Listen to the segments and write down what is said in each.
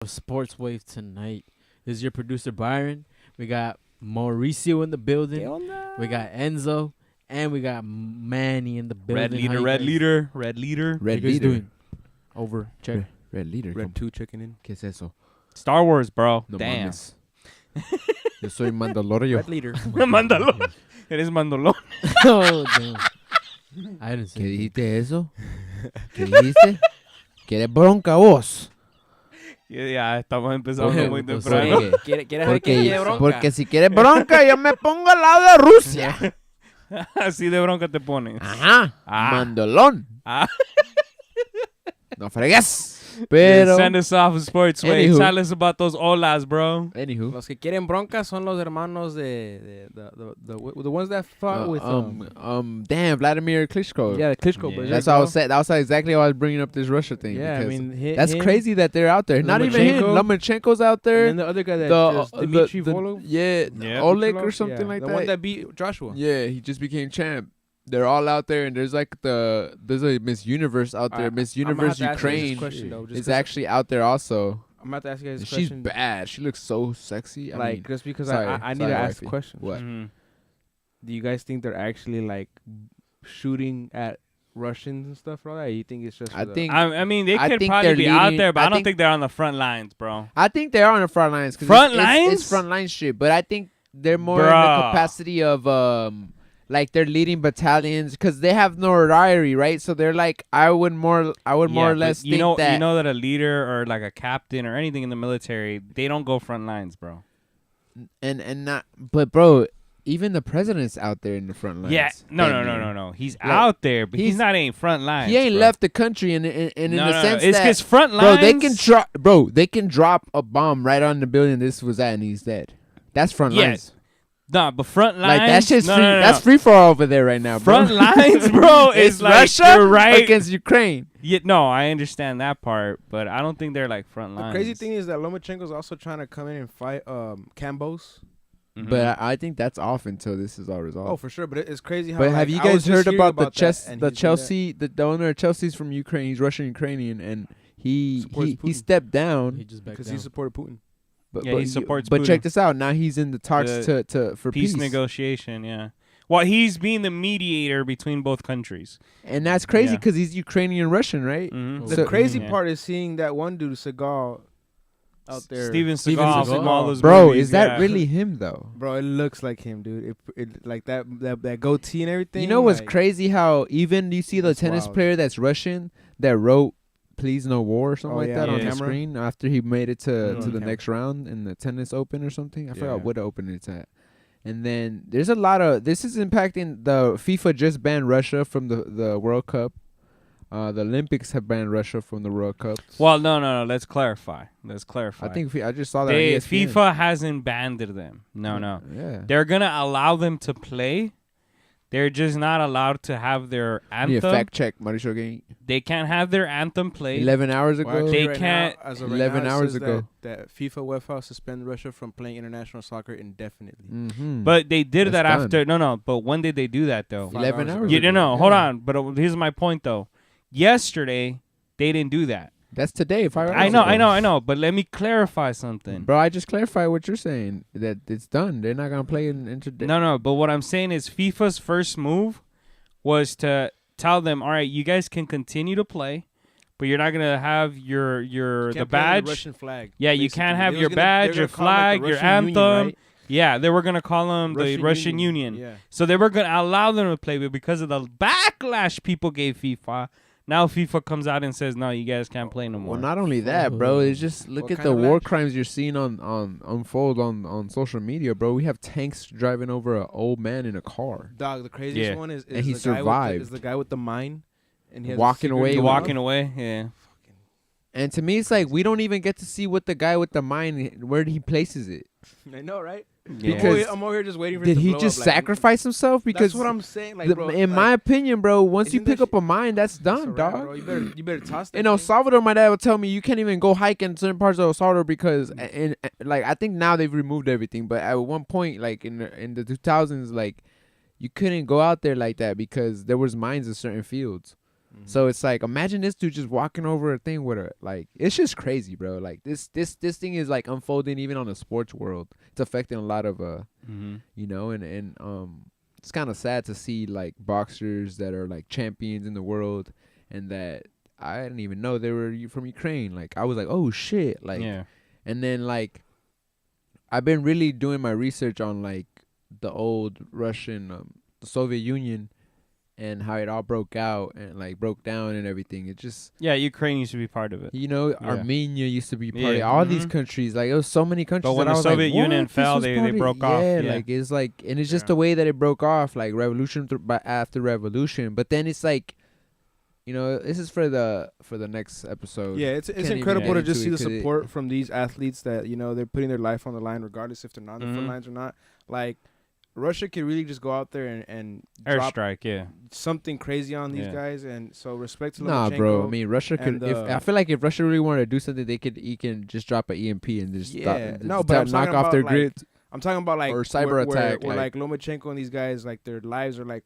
Sports Wave tonight. This is your producer Byron. We got Mauricio in the building. We got Enzo, and we got Manny in the building. Red leader. How you guys doing? Over. Check. Red leader. Red 2 checking in. ¿Qué es eso? Star Wars, bro. No Damn. mames. Yo soy Mandalorian. Red leader. Mandalón. Eres mandolón. Oh, damn. I didn't say ¿Qué dijiste eso? ¿Qué dijiste? ¿Quieres bronca vos? Ya estamos empezando muy Pues, temprano. porque- ¿Quieres ver que lleve bronca? Porque si quieres bronca, yo me pongo al lado de Rusia. Así de bronca te pones. Ajá. Ah. Mandolón. Ah. No fregues. Pero. Send us off of Sports Wave. Anywho. Tell us about those olas, bro. Anywho. Los que quieren broncas son los hermanos the ones that fought with Damn, Vladimir Klitschko. yeah, the Klitschko Yeah. brothers. That's what I was saying. That was exactly why I was bringing up this Russia thing. Yeah, I because mean that's him, crazy that they're out there. Not even him. Lomachenko. Lomachenko's out there. And then the other guy that Dmitry Volov. Yeah, Yeah. Oleg or Volov, something yeah, like the that. one that beat Joshua. Yeah, he just became champ. They're all out there, and there's a Miss Universe out there. Miss Universe Ukraine is actually out there also. I'm about to ask you guys this She's question. bad. She looks so sexy. I Like mean, just because sorry, I need sorry, to ask wifey. a question. What? Mhm. Do you guys think they're actually like shooting at Russians and stuff like that? Or you think it's just? I for think I mean, they I could think probably they're be out leading- there, but I I don't think- think they're on the front lines, bro. I think they are on the front lines. 'Cause Front it's lines? front line shit. But I think they're more in the Bruh. capacity of like they're leading battalions because they have notoriety, right? So they're like, I would more or but less you think know, that. you know that a leader or like a captain or anything in the military, they don't go front lines, bro. and not, but bro, even the president's out there in the front lines. Yeah, Damn near. no. He's Like, out there, but he's he's- not in front lines. He ain't bro. left the country, and in No, the no, sense it's that because front bro, lines. they can drop a bomb right on the building this was at, and he's dead. That's front Yeah, lines. Nah, but front lines. Like that shit's no, free. no, no, That's no. free for all over there right now, bro. Front lines, bro. It's is like Russia you're right. against Ukraine. Yeah, no, I understand that part, but I don't think they're like front The lines. crazy thing is that Lomachenko's also trying to come in and fight Cambos. Mhm. But I think that's off until this is all resolved. Oh, for sure. But it's crazy how. But like, have you I was guys heard just hearing about the that, chess? and The he's doing that. Chelsea, the owner of Chelsea's from Ukraine. He's Russian Ukrainian, and he Supports Putin. stepped down. He just backed because down. he supported Putin. But, Yeah, he supports But Putin. check this out. Now he's in the talks The for peace peace, negotiation. Yeah. Well, he's being the mediator between both countries. and that's crazy Yeah. because he's Ukrainian Russian, right? Mhm. The So- crazy Yeah. part is seeing that one dude, Seagal, out there. Steven Steven Seagal Seagal. from all those Bro, movies, is that yeah. really him though? Bro, it looks like him, dude. It like that goatee and everything. You know what's like, crazy? How even you see the That's tennis wild. player that's Russian that wrote "Please No War" or something Oh, like yeah, that on on the camera. screen after he made it to Mhm. the On camera. next round in the tennis Open or something. I Yeah. forgot what Open it's at. And then there's a lot of this is impacting the FIFA just banned Russia from the World Cup. The Olympics have banned Russia from the World Cup. Well, no. Let's clarify. I think I just saw that. they, on ESPN. FIFA hasn't banned them. No. Yeah. They're gonna allow them to play. They're just not allowed to have their Need a anthem. fact check, Mauricio Game. They can't have their anthem played. 11 hours ago. Well, actually, They right can't- Now, as of 11 now, it hours says ago. that FIFA UEFA suspend Russia from playing international soccer indefinitely. Mhm. But they did That's that done. after. No. But when did they do that though? 11 hours. You ago. know. Hold Yeah. on. But here's my point though. Yesterday they didn't do that. That's today. 5 hours I know. ago. But let me clarify something. Bro, I just clarified what you're saying. That it's done. They're not gonna play in No. But what I'm saying is FIFA's first move was to tell them, all right, you guys can continue to play, but you're not gonna have your the Can't play under badge. the Russian flag. Yeah, you basically. can't have They your was gonna- badge, they're your gonna call 'em, like, flag, the your Russian Union, anthem. right? Yeah, they were gonna call them the Russian Union. Yeah. So they were gonna allow them to play, but because of the backlash people gave FIFA, now FIFA comes out and says, no, you guys can't play no more. Well, not only that, bro. It's just look What at kind the of war match? crimes you're seeing on unfold on social media, bro. We have tanks driving over an old man in a car, Dog, the craziest Yeah. one is And he the guy survived. is the guy with the mine, and he has a Walking secret away You're with- walking away, yeah. and to me, it's like we don't even get to see what the guy with the mine where he places it. I know, right? Yeah. Because I'm over here just waiting for. Did it to he blow just up, like, sacrifice himself? Because that's what I'm saying. Like, the- bro, in like, my opinion, bro, once you isn't that pick up a mine, that's it's done, a wrap, dog. bro. You better toss that. In El thing. Salvador, my dad would tell me you can't even go hike in certain parts of El Salvador because, Mm. and like I think now they've removed everything, but at one point, like in the 2000s, like you couldn't go out there like that because there was mines in certain fields. So it's like, imagine this dude just walking over a thing with her. Like, it's just crazy, bro. Like this thing is like unfolding even on the sports world. It's affecting a lot of you know, and it's kind of sad to see like boxers that are like champions in the world, and that I didn't even know they were from Ukraine. Like, I was like, oh shit, like, and then like, I've been really doing my research on like the old Russian, the Soviet Union, and how it all broke out and like broke down and everything. It just Ukraine used to be part of it. You know, Armenia used to be part of all these countries. Like, it was so many countries. But when the Soviet Union fell, they broke off. Yeah, like it's like, and it's just the way that it broke off, like revolution after revolution. But then it's like, you know, this is for the next episode. Yeah, it's incredible to just see the support from these athletes that, you know, they're putting their life on the line regardless if they're not on the front lines or not. Like, Russia could really just go out there and airstrike, something crazy on these guys, and so respect to Lomachenko. Nah, bro. I mean, Russia could. I feel like if Russia really wanted to do something, he can just drop an EMP and just knock off their grid. I'm talking about like or cyber attack, where like Lomachenko and these guys, like their lives are like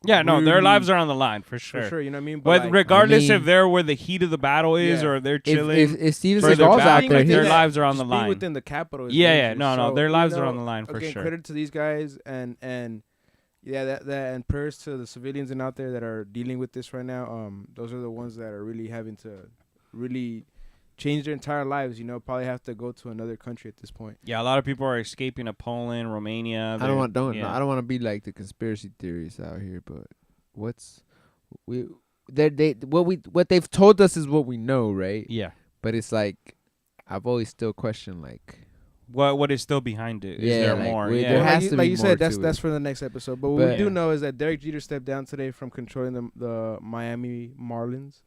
their lives are on the line for sure. For sure, you know what I mean? But like, regardless if they're where the heat of the battle is or they're chilling, if Steven Seagal's out there, their lives are on the line. Within the capital, no, their lives are on the line for sure. Credit to these guys and that and prayers to the civilians out there that are dealing with this right now. Those are the ones that are really having to really change their entire lives, you know, probably have to go to another country at this point. Yeah, a lot of people are escaping to Poland, Romania. I don't want to be like the conspiracy theories out here, but what they've told us is what we know, right? Yeah. But it's like, I've always still questioned like what is still behind it. Is there more? There has to be like you more said, that's for the next episode. But what we do know is that Derek Jeter stepped down today from controlling the Miami Marlins.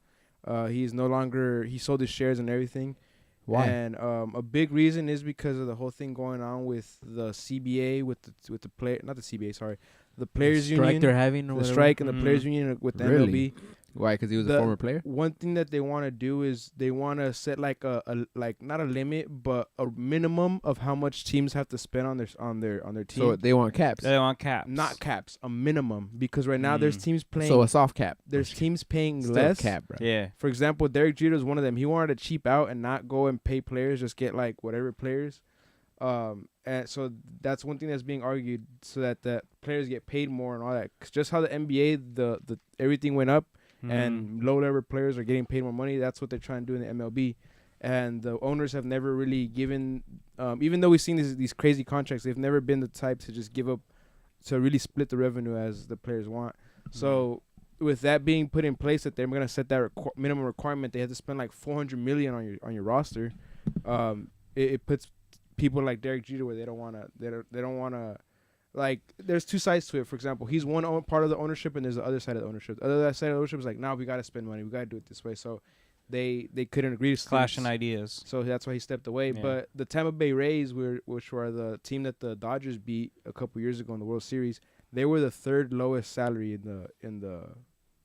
He's no longer. He sold his shares and everything. Why? And a big reason is because of the whole thing going on with the CBA with the player, not the CBA, sorry, the players union. Strike they're having. The strike and the players union with the MLB. Why? Because he was a former player. One thing that they want to do is they want to set like a like not a limit, but a minimum of how much teams have to spend on their team. So they want caps. They want caps. Not caps, a minimum, because right now there's teams playing. So a soft cap. There's teams paying Still less. Cap, bro. Yeah. For example, Derek Jeter is one of them. He wanted to cheap out and not go and pay players, just get like whatever players. And so that's one thing that's being argued, so that the players get paid more and all that. 'Cause just how the NBA, the everything went up. And low-level players are getting paid more money. That's what they're trying to do in the MLB. And the owners have never really given, even though we've seen these crazy contracts, they've never been the type to just give up, to really split the revenue as the players want. So with that being put in place, that they're going to set that minimum requirement, they have to spend like $400 million on your roster. It puts people like Derek Jeter where they don't want to. Like, there's two sides to it. For example, he's one part of the ownership, and there's the other side of the ownership. The other side of the ownership is like, we got to spend money. We got to do it this way. So they couldn't agree to clashing ideas. So that's why he stepped away. Yeah. But the Tampa Bay Rays, which were the team that the Dodgers beat a couple years ago in the World Series, they were the third lowest salary in the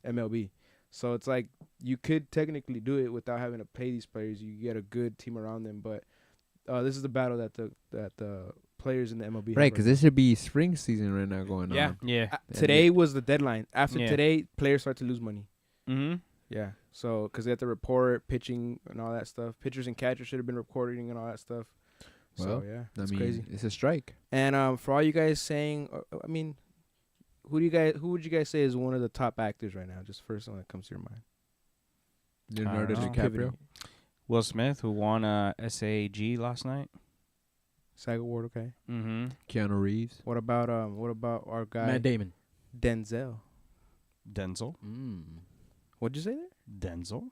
MLB. So it's like, you could technically do it without having to pay these players. You get a good team around them. But this is the battle that the players in the MLB. Right, because this should be spring season right now going on. Yeah. Today was the deadline. After today, players start to lose money. Mm-hmm. Yeah. So, because they have to report pitching and all that stuff. Pitchers and catchers should have been reporting and all that stuff. Well, so, yeah, that's crazy. It's a strike. And for all you guys saying, I mean, who would you guys say is one of the top actors right now? Just first one that comes to your mind. Leonardo DiCaprio. Will Smith, who won SAG last night. SAG award, okay. Mm-hmm. Keanu Reeves. What about our guy Matt Damon? Denzel. What'd you say there? Denzel.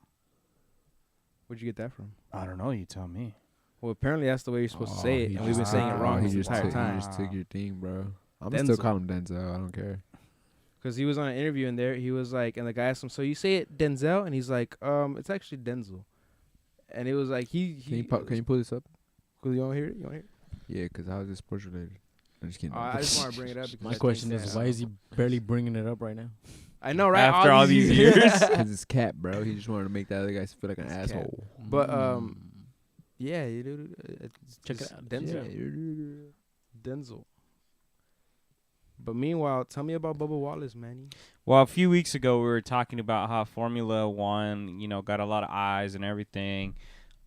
Where'd you get that from? I don't know. You tell me. Well, apparently that's the way you're supposed to say it, and we've been saying it wrong this entire time. He just took your thing, bro. I'm gonna still call him Denzel. I don't care. Because he was on an interview in there, he was like, and the guy asked him, "So you say it Denzel?" And he's like, "It's actually Denzel." And it was like Can you pull this up? Cause you want to hear it? You want to hear it? Yeah, because how is this sports related? I'm just kidding. I just want to bring it up. Because my question is, why is he barely bringing it up right now? I know, right? After all these years, because it's Cap, bro. He just wanted to make the other guys feel like an asshole. But yeah, check it out. Denzel. Denzel. But meanwhile, tell me about Bubba Wallace, man. Well, a few weeks ago, we were talking about how Formula One, got a lot of eyes and everything.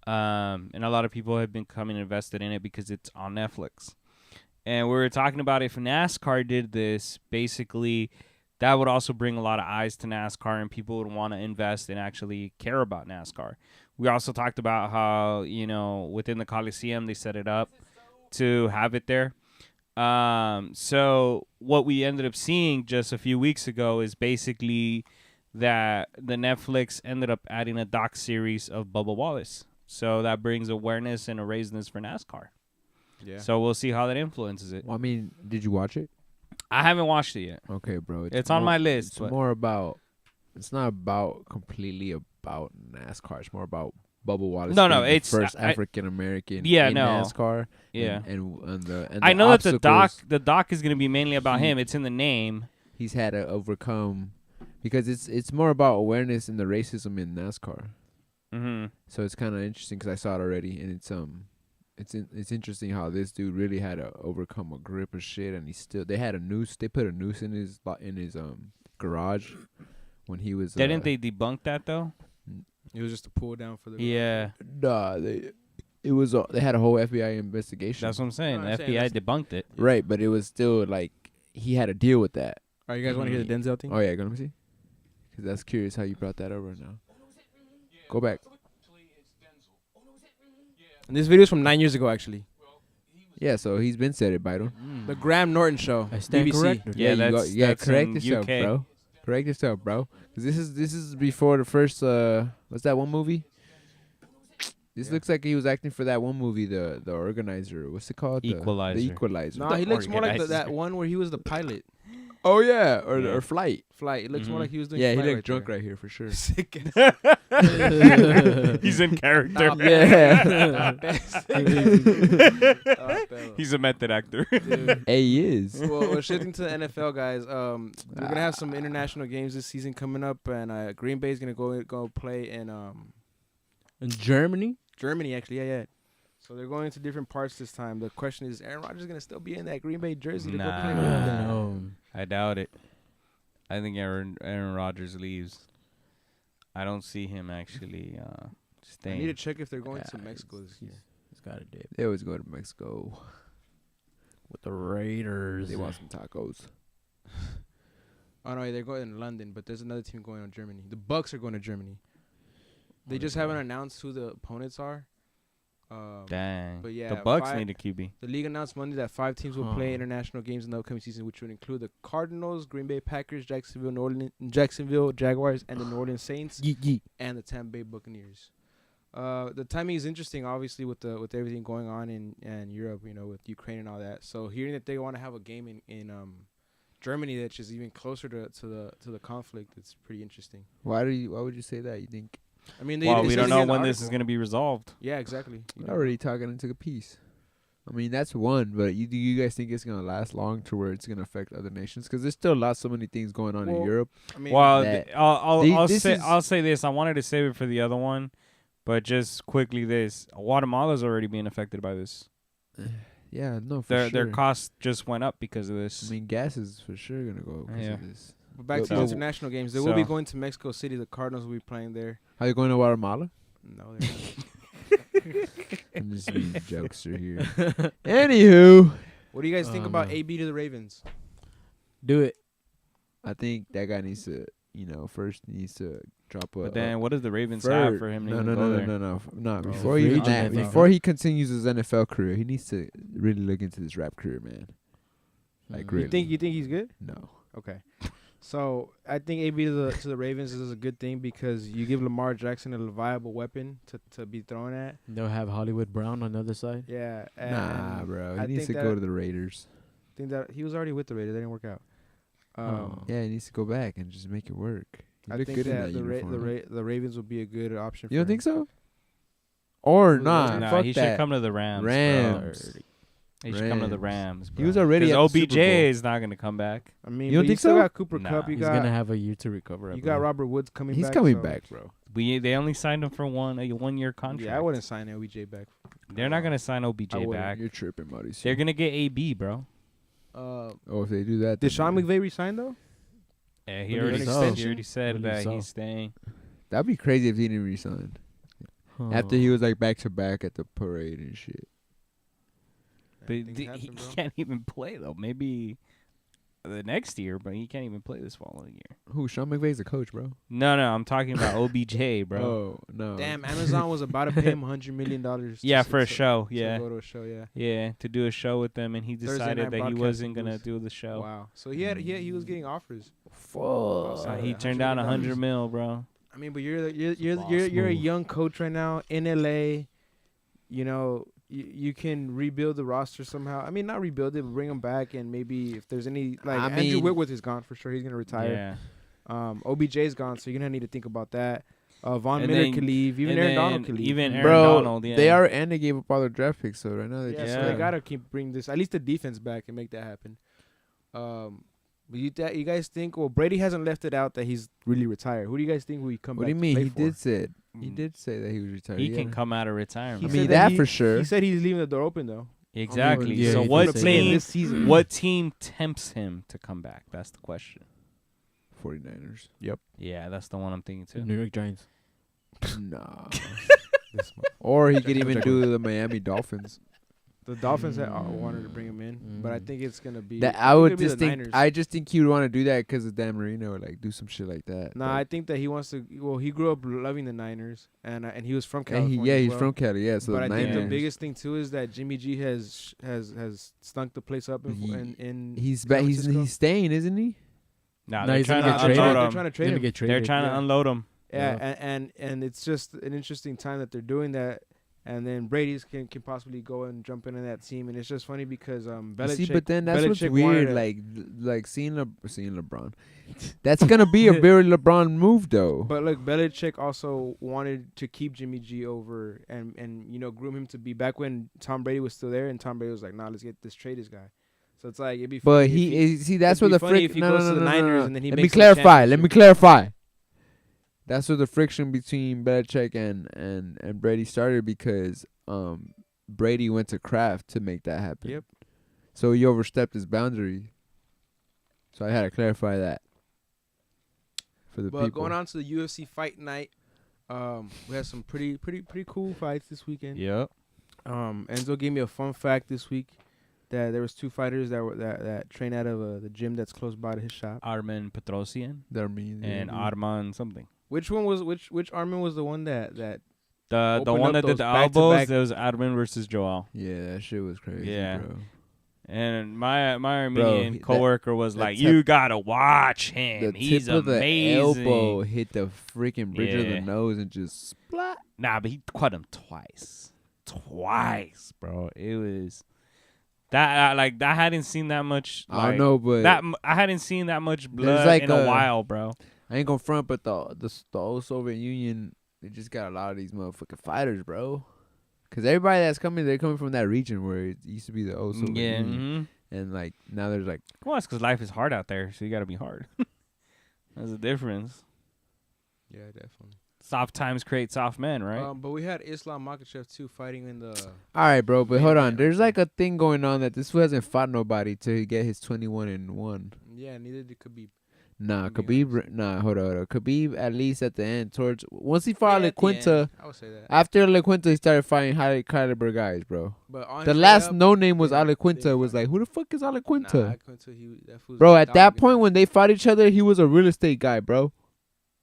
And a lot of people have been coming invested in it because it's on Netflix. And we were talking about if NASCAR did this, basically, that would also bring a lot of eyes to NASCAR and people would want to invest and actually care about NASCAR. We also talked about how, within the Coliseum, they set it up to have it there. So what we ended up seeing just a few weeks ago is basically that the Netflix ended up adding a doc series of Bubba Wallace. So that brings awareness and a raisiness for NASCAR. Yeah. So we'll see how that influences it. Well, I mean, did you watch it? I haven't watched it yet. Okay, bro. It's on my list. It's but more about. It's not about completely about NASCAR. It's more about Bubba Wallace. No, being the it's first African American. Yeah, in no. NASCAR. Yeah. And I know that obstacles the doc is going to be mainly about him. It's in the name. he's had to overcome, because it's more about awareness and the racism in NASCAR. Mm-hmm. So it's kind of interesting because I saw it already, and it's interesting how this dude really had to overcome a grip of shit, and they had a noose. They put a noose in his garage when he was. Didn't they debunk that though? It was just a pull down for the. Yeah, Nah, they had a whole FBI investigation. that's what I'm saying. No, The I'm saying FBI debunked it. Right, but it was still like he had to deal with that. All right, you guys want to hear the Denzel thing? Oh yeah, let me see. Because that's curious how you brought that over now. Go back. And this video is from 9 years ago, actually. Yeah, so he's been said it, Byron. The Graham Norton Show. I stand BBC. corrected. Yeah, that's correct in yourself, UK. bro. Correct yourself, bro. 'Cause this is before the first what's that one movie? This looks like he was acting for that one movie, the organizer. What's it called? Equalizer. The Equalizer. No, he looks more like Organized. that one where he was the pilot. Oh yeah, or Yeah. or Flight. Flight. It looks more Mhm. like he was doing. Yeah, he Flight looked right drunk there. right here for sure. Sick. He's in character. Yeah. He's a method actor. Dude. Hey, he is. Well, shifting to the NFL, guys. We're gonna have some international games this season coming up, and Green Bay's gonna go play in In Germany? Germany. Actually, yeah. So they're going to different parts this time. The question is, Aaron Rodgers gonna still be in that Green Bay jersey to go play with them? No. I doubt it. I think Aaron Rodgers leaves. I don't see him actually I staying. need to check if they're going to Yeah, Mexico this year. He's got a dip. They always go to Mexico. With the Raiders. They want some tacos. Oh no, they're going to London, but there's another team going to Germany. The Bucks are going to Germany. They just haven't announced who the opponents are. Dang. But yeah, the Bucks need a QB. The league announced Monday that 5 teams will play international games in the upcoming season, which would include the Cardinals, Green Bay Packers, Jacksonville Jaguars, and the New Orleans Saints, and the Tampa Bay Buccaneers. The timing is interesting, obviously, with everything going on in Europe, with Ukraine and all that. So hearing that they want to have a game in Germany that's just even closer to the conflict, it's pretty interesting. Why would you say that? You think? I mean, Well, it we says don't it know in the when this is article. going to be resolved. Yeah, exactly. We're already talking into a piece. I mean, that's one, but do you guys think it's gonna last long to where it's gonna affect other nations? Because there's still so many things going on in Well, Europe. I mean, Well, that- I'll say this. I wanted to save it for the other one, but just quickly, this Guatemala's already being affected by this. Yeah, no, for Their sure. costs just went up because of this. I mean, gas is for sure gonna go because Yeah. of this. but back to So- the international games. They will be So- going to Mexico City. The Cardinals will be playing there. How you going to Guatemala? No, they're not. I'm just being jokester here. Anywho, What do you guys think Oh, about no. AB to the Ravens? Do it. I think that guy needs to, first needs to drop a. But then, what does the Ravens have for him to no, even no, go no, there? no. Bro, Before free he agent, I think, before he continues his NFL career, he needs to really look into this rap career, man. Like, really. You think he's good? No. Okay. So I think AB to the Ravens is a good thing because you give Lamar Jackson a viable weapon to be thrown at. They'll have Hollywood Brown on the other side. Yeah. Nah, and bro. He I needs to think go that- to the Raiders. I think that he was already with the Raiders. That didn't work out. Yeah, he needs to go back and just make it work. He I looked think good in that that uniform. the Ravens would be a good option. You don't for think him. so? Or Who's not? Nah, Fuck he that. should come to the Rams. bro. Rams. He should come to the Rams. He was already Because at the OBJ Super Bowl. is not going to come back. I mean, You don't but think still so? got Cooper Nah. Kupp. You He's got gonna have a year to recover. I you got believe. Robert Woods coming He's back. coming so- back, bro. They only signed him for a 1-year contract. Yeah, I wouldn't sign OBJ back. They're not going to sign OBJ I wouldn't. back. You're tripping, Mauricio. They're going to get AB, bro. If they do that, Did then Sean McVay resign though? Yeah, Believe so. he already said Believe that so. he's staying. that'd be crazy if he didn't resign. After he was like back to back at the parade and shit. But he can't even play though. Maybe the next year, but he can't even play this following year. Who? Sean McVay's the coach, bro. No, I'm talking about OBJ, bro. Oh no. Damn, Amazon was about to pay him $100 million. Yeah, for a show. To Yeah, go to a show. Yeah. yeah, to do a show with them, and he Thursday decided night that he broadcasting wasn't gonna booth. do the show. Wow. So he was getting offers. Fuck. So he turned down $100 million, bro. I mean, but you're Boss a move. young coach right now in LA. You know, you can rebuild the roster somehow. I mean, not rebuild it, but bring them back, and maybe if there's any like I Andrew mean- Whitworth is gone for sure. He's gonna retire. Yeah. OBJ's gone, so you're gonna need to think about that. Von And Miller then- could leave. Even and Aaron then Donald could leave. even Aaron Bro, Donald, yeah. they are, and they gave up all their draft picks, so right now they Yeah, just so Yeah. they gotta keep bring this at least the defense back and make that happen. But you guys think? Well, Brady hasn't left it out that he's really retired. Who do you guys think will he come What back? do you to mean? play He for? did say that he was retired. he yeah. can come out of He I retirement. said mean that that for sure. He said he's leaving the door open though. Exactly. Yeah, So he what did say that. team? This season. What team tempts him to come back? That's the question. 49ers. Yeah, that's the one I'm thinking too. New York Giants. Nah. This month. Or he could even do the Miami Dolphins. The Dolphins that wanted to bring him in, but I think it's gonna be. That I I think would it'll be just the think. Niners. I just think he would want to do that because of Dan Marino, or like do some shit like that. Nah, I think that he wants to. Well, he grew up loving the Niners, and he was from and California. he's as well. from Cali. Yeah, so But the I think Niners. the biggest thing too is that Jimmy G has stunk the place up He- in He's San back. Francisco. He's staying, isn't he? Nah, No, they're he's trying gonna to get traded. unload They're him. trying to He's trade gonna him. get They're traded. trying to Yeah. unload him. Yeah, and it's just an interesting time that they're doing that. And then Brady's can possibly go and jump into that team, and it's just funny because Belichick. See, but then that's what's Belichick weird. wanted Like seeing LeBron. That's gonna be a very LeBron move, though. But look, Belichick also wanted to keep Jimmy G over and groom him to be back when Tom Brady was still there, and Tom Brady was like, "Nah, let's trade this guy." So it's like it'd be. But funny if he is. See, that's where it'd the be funny friction. if he No, goes no, to no, the no, Niners no. and then he Let me makes the clarify. Let me championship. clarify. That's where the friction between Belichick and Brady started because Brady went to Kraft to make that happen. Yep. So he overstepped his boundary. So I had to clarify that for the But people. going on to the UFC Fight Night, we had some pretty cool fights this weekend. Yep. Enzo gave me a fun fact this week that there was two fighters that train out of the gym that's close by to his shop. Armin Petrosian That means and Arman something. Which one was which Armin was the one that The Open one up that did those the back-to-back- elbows, it was Armin versus Joel. Yeah, that shit was crazy, Yeah. bro. And my Armenian that- coworker was the like, tip- "You gotta watch The him. tip He's of the amazing." elbow hit the freaking bridge of Yeah. the nose and just splat. Nah, but he caught him twice, bro. It was that I hadn't seen that much. I don't know, but I hadn't seen that much blood like in a while, bro. I ain't gonna front, but the old Soviet Union, they just got a lot of these motherfucking fighters, bro. Cause everybody that's coming, they're coming from that region where it used to be the old Soviet Yeah. Union, and like now there's like Well, it's because life is hard out there, so you gotta be hard. That's the difference. Yeah, definitely. Soft times create soft men, right? But we had Islam Makhachev too fighting in the. all right, bro. But Man, hold on, man, there's okay. like a thing going on that this fool hasn't fought nobody to get his 21-1. Yeah, neither did Khabib. Nah, To be honest. Khabib. Nah, hold on. Khabib at least at the end, towards once he fought Yeah, at the LaQuinta. end, I would say that. After LaQuinta, he started fighting high caliber guys, bro. But on The his way last up, no name was yeah, Alaquinta. they Was fought. like, who the fuck is Nah, Alaquinta? Alaquinta, that fool's Bro, a at that dog. point when they fought each other, he was a real estate guy, bro.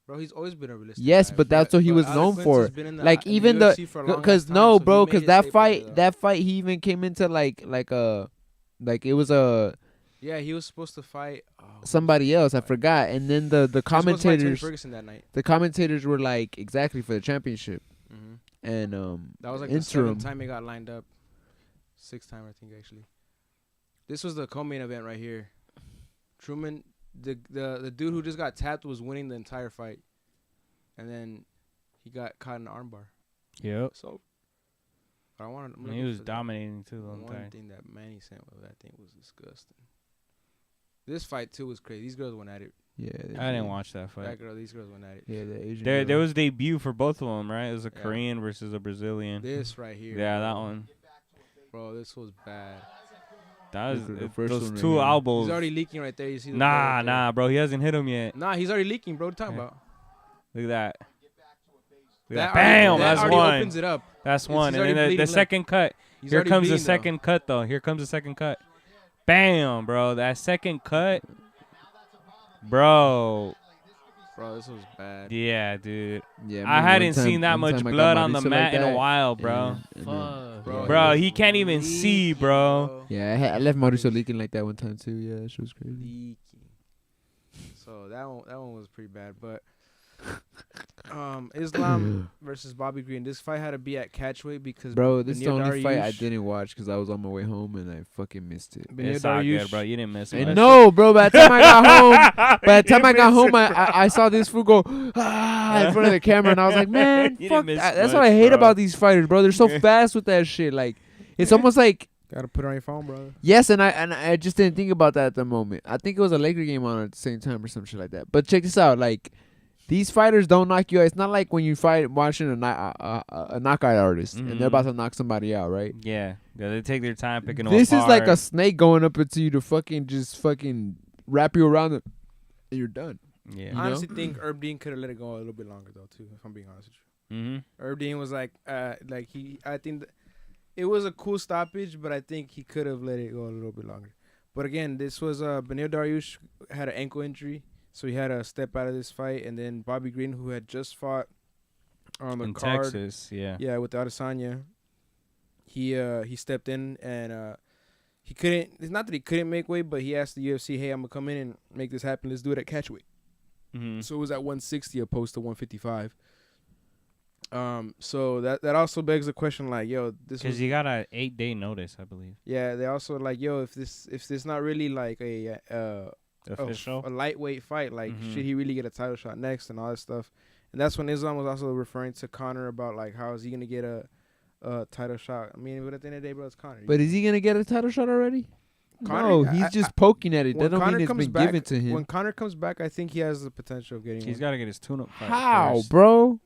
Bro, he's always been a realistic Yes, guy, but that's what he was known Alaquinta's for. been in Like in even UFC for a long cause ass time, no, so he bro, made cause his that staple, fight he even came into like it was a Yeah, he was supposed to fight somebody else. I forgot. And then the He was supposed to fight Tony commentators, Ferguson that night. the commentators were like exactly for the championship. Mm-hmm. And That was like interim. the 7th time it got lined up. 6th time, I think, actually. This was the co-main event right here. Truman, the dude who just got tapped was winning the entire fight, and then he got caught in an armbar. Yep. So, but He was dominating too the The whole one time. thing that Manny sent with that thing was disgusting. This fight too was crazy. These girls went at it. yeah, I didn't watch that fight. These girls went at it. Yeah, the Asian. There girl. was a debut for both of them, right? It was a Yeah. Korean versus a Brazilian. This right here. Yeah, bro. that one. Bro, this was bad. That was The first those one right two here. elbows. He's already leaking right there. You see? The blood Nah, right there. nah, bro. He hasn't hit him yet. Nah, he's already leaking, bro. What are you talking Yeah. about? Look at that. Look at that. already- Bam. that That's already one. opens it up. That's He's one. already And then bleeding, the look. second cut. He's Here already comes the bleeding, though. second cut, though. Here comes the second cut. Bam, bro. That second cut. Bro. Bro, this was bad. Yeah, dude. Yeah, I man, hadn't one time- seen that one much time I got blood on the Mauricio like mat in a that, while, bro. and then- Fuck. Bro, was he can't even see, leaking, bro. Yeah, I left Mauricio leaking like that one time too. Yeah, that shit was crazy. Leaking. So that one was pretty bad, but Islam versus Bobby Green. This fight had to be at catchweight because Bro, this is the Beneil only fight I Dariush- didn't watch because I was on my way home and I fucking missed it. Beneil It's all good, Dariush- bro. You didn't miss And much. no, bro. By the time I got home, I saw this fool go in front of the camera, and I was like, man, You didn't fuck miss that. That's what I much, hate bro. about these fighters, bro. They're so fast with that shit. Like, it's almost like Gotta put it on your phone, brother. yes, and I just didn't think about that at the moment. I think it was a Laker game on at the same time or some shit like that. But check this out, like. These fighters don't knock you out. It's not like when you fight watching a knockout artist and they're about to knock somebody out, right? Yeah. They take their time picking them This is like a apart. snake going up into you to fucking just fucking wrap you around it, and you're done. Yeah. You I honestly know? think Herb Dean could have let it go a little bit longer though, too. If I'm being honest with you, Mm-hmm. Herb Dean was like I think it was a cool stoppage, but I think he could have let it go a little bit longer. But again, this was Beneil Dariush had an ankle injury. So he had to step out of this fight, and then Bobby Green, who had just fought on the In card, Texas, yeah. with Adesanya, he stepped in and he couldn't. It's not that he couldn't make weight, but he asked the UFC, "Hey, I'm gonna come in and make this happen. Let's do it at catchweight." Mm-hmm. So it was at 160 opposed to 155. So that also begs the question, like, yo, this Because was you got a 8-day notice, I believe. yeah. They also like, yo, if this not really like a Official. a lightweight fight. Like, Mhm. should he really get a title shot next and all that stuff? And that's when Islam was also referring to Conor about like how is he gonna get a title shot? I mean, but at the end of the day, bro, it's Conor. But is he gonna get a title shot already? Conor- No, he's just poking at it. when That don't Conor mean it's comes been back- given to him. when Conor comes back, I think he has the potential of getting He's one. got to get his tune-up fight How, first. bro?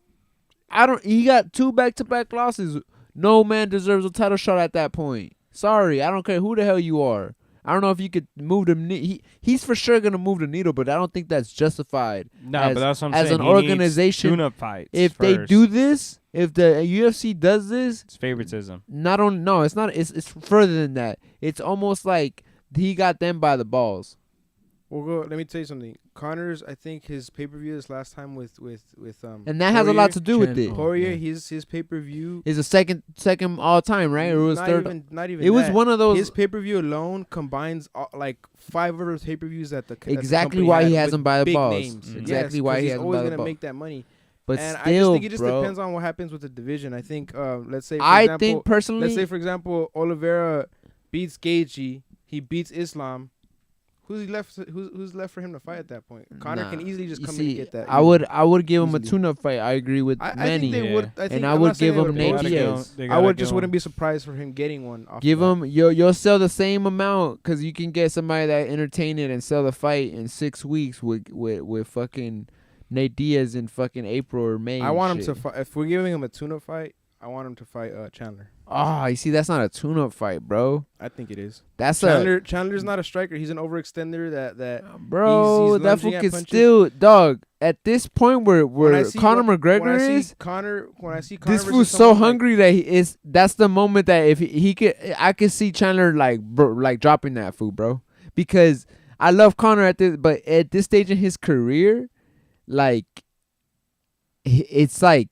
He got 2 back-to-back losses. No man deserves a title shot at that point. Sorry, I don't care who the hell you are. I don't know if you could move the he's for sure gonna move the needle, but I don't think that's justified. No, as- but that's what I'm as saying. an He needs organization, tune-up fights If they first. do this, if the UFC does this, It's favoritism. not on. No, it's not. It's further than that. It's almost like he got them by the balls. Let me tell you something. Conor's, I think his pay-per-view this last time with And that has a lot to do with it. Poirier, Yeah. his pay-per-view. It's a second all time, right? Or it was not third. Not even. It was that. one of those. His pay-per-view alone combines like 5 other pay-per-views that the Exactly company why he had has with them by the big balls. names. Mhm. Exactly Yes, why 'cause he he's has them always by the gonna balls. make that money. But And I still, just think it just bro, depends on what happens with the division. I think let's say for I example, think personally, let's say for example Oliveira beats Gaethje, he beats Islam. Who's left for him to fight at that point? Conor nah. can easily just You come in see, and get that. I would give him a Easily. tune-up fight. I agree with I many. think they Yeah. would. I think, And I I'm would not saying give they him would Nate both. Diaz. I would just wouldn't be surprised for him getting one. Off Give that. him you'll sell the same amount because you can get somebody that entertain it and sell the fight in 6 weeks with fucking Nate Diaz in fucking April or May. I and want him shit. to fight. If we're giving him a tune-up fight, I want him to fight Chandler. Oh, you see, that's not a tune-up fight, bro. I think it is. That's Chandler's not a striker. He's an overextender. bro. he's That lunging fool at can punches. still, dog. At this point where When I see- Conor when McGregor I see is, Conor, when I see Conor this versus fool's so someone like- hungry that he is. That's the moment that if he could, I could see Chandler like dropping that fool, bro. Because I love Conor but at this stage in his career, like it's like,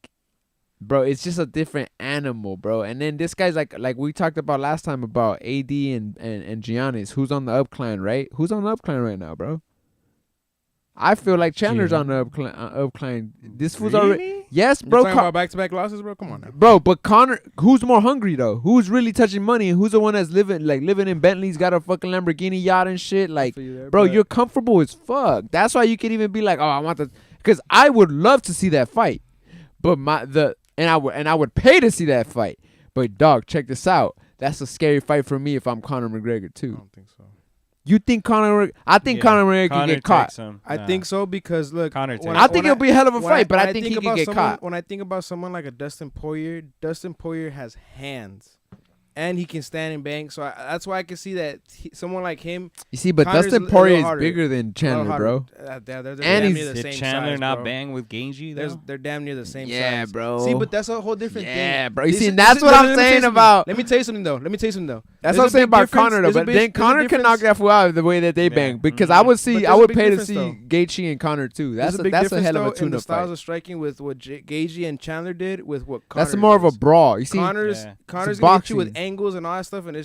bro, it's just a different animal, bro. And then this guy's like we talked about last time about AD and Giannis, who's on the upcline, right? Who's on the upcline right now, bro? I feel like Chandler's on the upcline. This fool's already yes, You're bro. talking about back-to-back losses, bro. Come on now. Bro, but Conor, who's more hungry though? Who's really touching money? And who's the one that's living in Bentley's, got a fucking Lamborghini yacht and shit? Like, I feel you there, bro, but- you're comfortable as fuck. That's why you could even be like, oh, I want to, because I would love to see that fight, but I would pay to see that fight. But dog, check this out. That's a scary fight for me if I'm Conor McGregor I too. don't think so. You think Conor? I think Conor McGregor can get caught. I think so because look, Conor when takes I think it'll be a hell of a when fight, but when I think he can about get someone- caught. When I think about someone like a Dustin Poirier has hands. and he can stand and bang. So that's why I can see that someone like him. You see, but Connor's Dustin a Poirier little is harder. bigger than Chandler, bro. They're And damn he's- near the Did same Chandler size, not bro. bang with Gaethje though? They're damn near the same Yeah, size. bro. See, but that's a whole different thing. Yeah, bro. You This see, is- and that's this is- what let I'm me tell you saying something. about. Let me tell you something though. That's There's what a I'm saying big about difference- Connor, though. there's a But big- then there's a Connor can knock difference- that fool out the way that they Yeah. bang. Because Mhm. I would But see, there's I a would big pay to difference, see though. Gaethje and Connor too. There's That's a big a difference, hell of though, a in the tune-up styles fight. of striking with what Gaethje and Chandler did with what Connor That's more of a does. brawl. You see, Connor's Yeah. Connor's It's gonna hit you with boxing. angles and all that stuff, and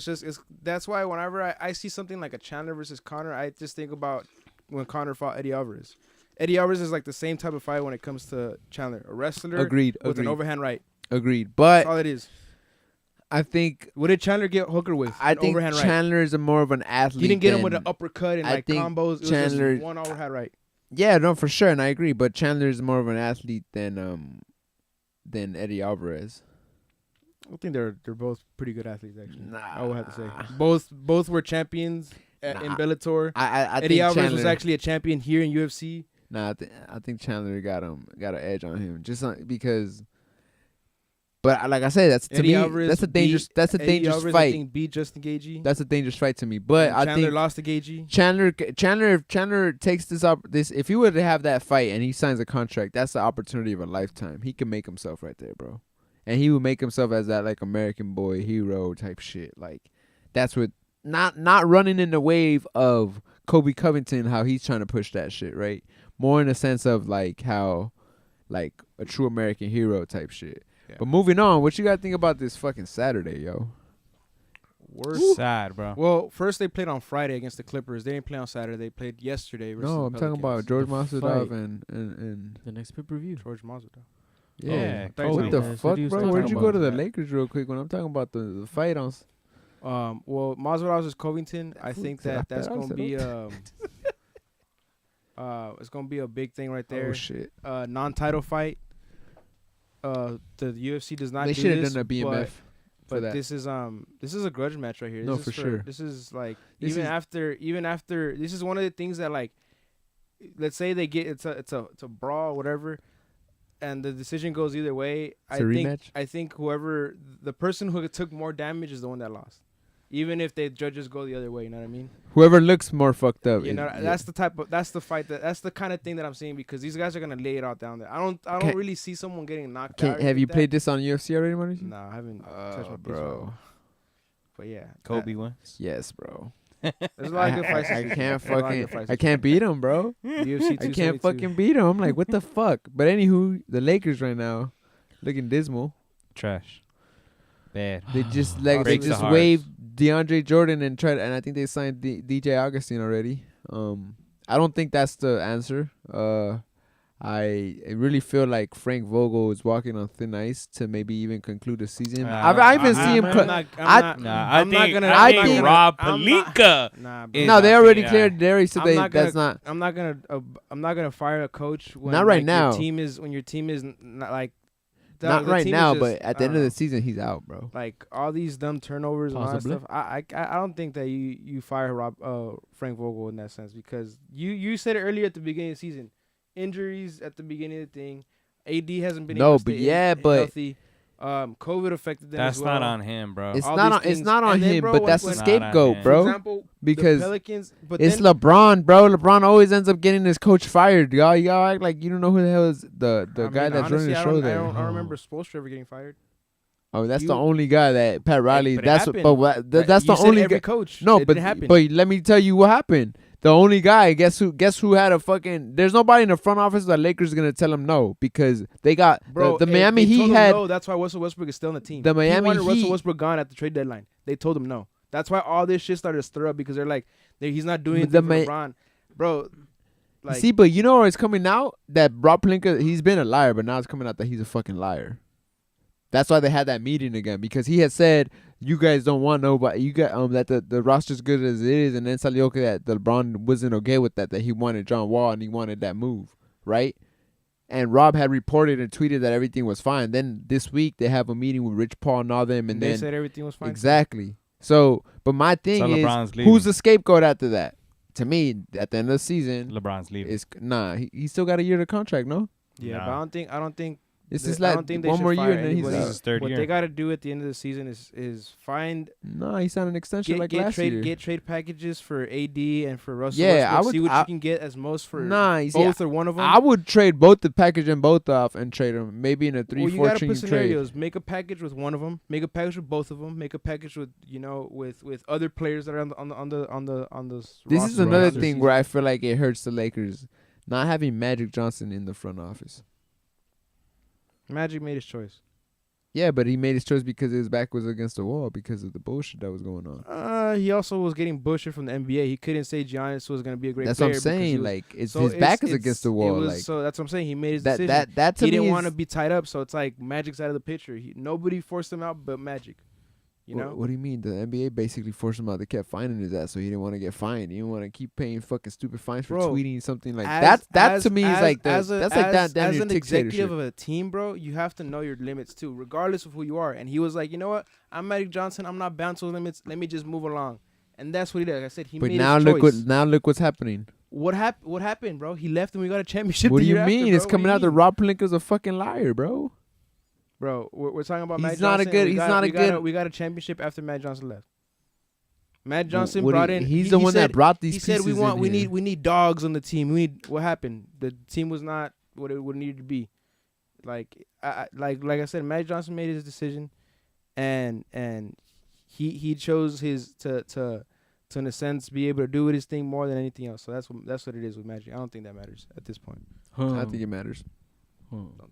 that's why whenever I see something like a Chandler versus Connor, I just think about when Connor fought Eddie Alvarez. Eddie Alvarez is like the same type of fight when it comes to Chandler, a wrestler agreed, with an agreed, overhand right. agreed. That's But all it is. I think What did Chandler get Hooker with? I An think overhand right. Chandler is a more of an athlete. He didn't get him with than- an uppercut and I like think combos. It was Chandler- just one overhand right. Yeah, no, for sure, and I agree. But Chandler is more of an athlete than Eddie Alvarez. I think they're both pretty good athletes actually. Nah. I would have to say both were champions in Nah. Bellator. I Eddie think Alvarez Chandler, was actually a champion here in UFC. Nah, I think Chandler got an edge on him just because. But like I said, that's to Eddie me Alvarez that's a dangerous beat- Eddie dangerous Alvarez, I fight. think, beat Justin Gaethje. That's a dangerous fight to me. But And I Chandler think lost to Gaethje. If Chandler takes this if he were to have that fight and he signs a contract, that's the opportunity of a lifetime. He can make himself right there, bro. And he would make himself as that like American boy hero type shit. Like that's what not running in the wave of Kobe Covington, how he's trying to push that shit, right? More in the sense of like how like a true American hero type shit. Yeah. But moving on, what you gotta think about this fucking Saturday, yo? Worst. Sad, bro. Well, first they played on Friday against the Clippers. They didn't play on Saturday. They played yesterday versus No, the I'm talking about Pelicans. George The Masvidal fight. and The next pay-per-view. George Masvidal. Yeah, I thought you What were the Yeah, that's fuck, what he was bro? talking Where'd you go about. to the Lakers real quick when I'm talking about the fight on? Well, Masvidal versus Covington. I think that's gonna be it's gonna be a big thing right there. Oh shit! Non-title fight. The UFC does not. They do should have this, done a BMF for But that. this is a grudge match right here. No, This for is sure. This is like This even is- after this is one of the things that like, let's say they get it's a brawl or whatever, and the decision goes either way. It's a rematch? I think whoever the person who took more damage is the one that lost, even if the judges go the other way. You know what I mean? Whoever looks more fucked up. You know, yeah. that's the fight that's the kind of thing that I'm seeing because these guys are gonna lay it out down there. I don't Can- really see someone getting knocked Can, out. have like you that. played this on UFC already, Mauricio? No, I haven't touched my bro. PS5. But yeah, Kobe wins. Yes, bro. there's a lot of good fights. I this can't weekend. There's a lot of good fucking. fights I this can't beat him, bro. weekend. UFC I can't 272. fucking beat him. I'm like, what the fuck? But anywho, the Lakers right now looking dismal. Trash. Bad. They just like they Breaks the just hearts. waived DeAndre Jordan and I think they signed DJ Augustine already. I don't think that's the answer. I really feel like Frank Vogel is walking on thin ice to maybe even conclude the season. I even see him. I'm not gonna. I I'm think not Rob gonna- Pelinka. Nah, is No, they not already saying cleared. that. They already said I'm they, not that's gonna- not. I'm not gonna fire a coach when Not right like, now. Your team is when your team is not like. Not the right team is now, just- but at the I end don't of know. the season, he's out, bro. Like all these dumb turnovers and all that Possibly. stuff. I don't think that you fire Frank Vogel in that sense because you said it earlier at the beginning of the season, injuries at the beginning of the thing. AD hasn't been No, able to but stay yeah, but- healthy. COVID affected them. That's as well. not on him, bro. It's all not these on. It's things. not on And then, him, bro, but when- that's the when- Not on scapegoat, him. For bro. example, Because the Pelicans, but It's then, LeBron, bro. LeBron always ends up getting his coach fired. Y'all act like you don't know who the hell is the I guy mean, that's running honestly, the I show don't, there. I don't remember Spoelstra ever getting fired. Oh, that's You- the only guy that Pat Riley. but it That's happened. but what, that's You the said only every guy. coach. No, it but didn't happen. let me tell you what happened. The only guy, guess who had a fucking. There's nobody in the front office that Lakers gonna tell him no because they got Bro, the if Miami they told Heat him had. no, that's why Russell Westbrook is still on the team. The Miami he wanted Russell Heat- Westbrook gone at the trade deadline. They told him no. That's why all this shit started to stir up because they're like, he's not doing The anything for LeBron, bro. Like, See, but you know where it's coming out that Rob Pelinka, he's been a liar, but now it's coming out that he's a fucking liar. That's why they had that meeting again because he had said you guys don't want nobody. You got that the roster's good as it is, and then salió that LeBron wasn't okay with that he wanted John Wall and he wanted that move, right? And Rob had reported and tweeted that everything was fine. Then this week they have a meeting with Rich Paul and all them, and they then said everything was fine. exactly. So, but my thing So is, LeBron's leaving. who's the scapegoat after that? To me, at the end of the season, LeBron's leaving. is he still got a year to contract, no? Yeah, Nah. but I don't think It's just I like don't think they one should more year fire and then he's anybody. This is out. his third What year. they got to do at the end of the season is find No, he signed an extension like get last trade year. get trade packages for AD and for Russell. Yeah, I Westbrook, would- see what I- you can get as most for Nah, you see, both or one of them. I would trade both the package and both off and trade them. Maybe in a 3-4 Well, you gotta team put trade. scenarios. Make a package with one of them. Make a package with both of them. Make a package with with other players that are on the. This is another roster thing where I feel like it hurts the Lakers not having Magic Johnson in the front office. Magic made his choice. Yeah, but he made his choice because his back was against the wall because of the bullshit that was going on. He also was getting bullshit from the NBA. He couldn't say Giannis was going to be a great That's what player. I'm because he saying. was- Like, it's so his back is it's- against the it wall. was- Like so that's what I'm saying. He made his that. decision. That to He me didn't is, want to be tied up, so it's like Magic's out of the picture. Nobody forced him out but Magic. You know? What do you mean? The NBA basically forced him out. They kept finding his ass, so he didn't want to get fined. He didn't want to keep paying fucking stupid fines for Bro, tweeting something like As- that. as- To me is as- like as a- that's like as- that damn as near an executive dictatorship. of a team, bro. You have to know your limits too, regardless of who you are. And he was like, you know what? I'm Magic Johnson. I'm not bound to limits. Let me just move along. And that's what he did. Like I said, he But made now his look choice. look what's happening. What happened, bro? He left and we got a championship. What the do you year mean? After, It's bro. coming What out do you that mean? Rob Pelinka's a fucking liar, bro. Bro, we're talking about He's Magic not a Johnson. good- We he's got- not a we got good- We got a championship after Magic Johnson left. Magic Johnson What do brought you- in. He's he- the he one said, that brought these He pieces. said we in here. need dogs on the team. What happened? The team was not what it needed to be. Like like I said, Magic Johnson made his decision, and he chose his to in a sense be able to do his thing more than anything else. So that's what it is with Magic. I don't think that matters at this point. I think it matters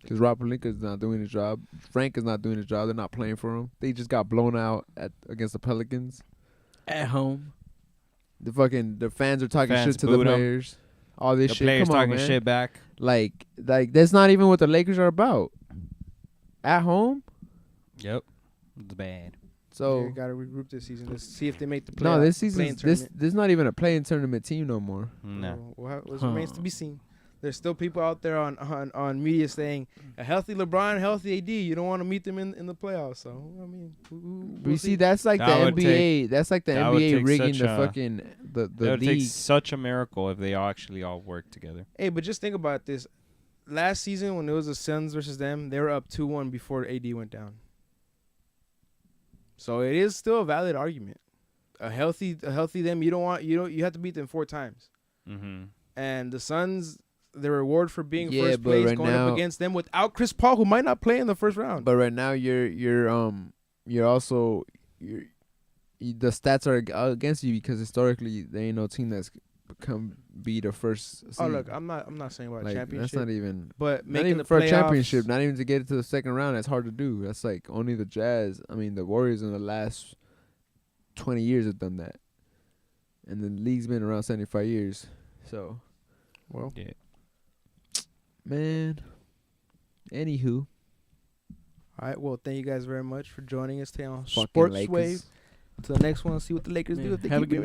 because Rob Pelinka's not doing his job. Frank is not doing his job. They're not playing for him. They just got blown out against the Pelicans. At home. The fans are talking Fans shit to the booed 'em. players. All this The shit. players Come on, talking man. shit back. Like that's not even what the Lakers are about. At home. Yep. It's bad. So They got to regroup this season. Let's see if they make the play. no, this play-in season this tournament. not even a playing tournament team no more. No. What remains to be seen. There's still people out there on media saying a healthy LeBron, healthy AD. You don't want to meet them in the playoffs. So I mean, We see that's like That the would NBA. That's like the that would NBA take rigging such the a- fucking the It would take league. such a miracle if they all actually all work together. Hey, but just think about this. Last season when it was the Suns versus them, they were up 2-1 before AD went down. So it is still a valid argument. A healthy them. You have to beat them 4 times. Mm-hmm. And the Suns, the reward for being Yeah, first but place right going now- up against them without Chris Paul, who might not play in the first round. But right now you're also the stats are against you because historically there ain't no team that's come be the first seed. Oh look, I'm not saying about like, a championship, that's not even but not making even the for playoffs, a championship, not even to get it to the second round. That's hard to do. That's like only the Jazz. I mean, the Warriors in the last 20 years have done that, and the league's been around 75 years. So, Well, Yeah. man. Anywho, all right. Well, thank you guys very much for joining us today on fucking Sports Lakers. Wave. To the next one, see what the Lakers do Man, if they have a keep good giving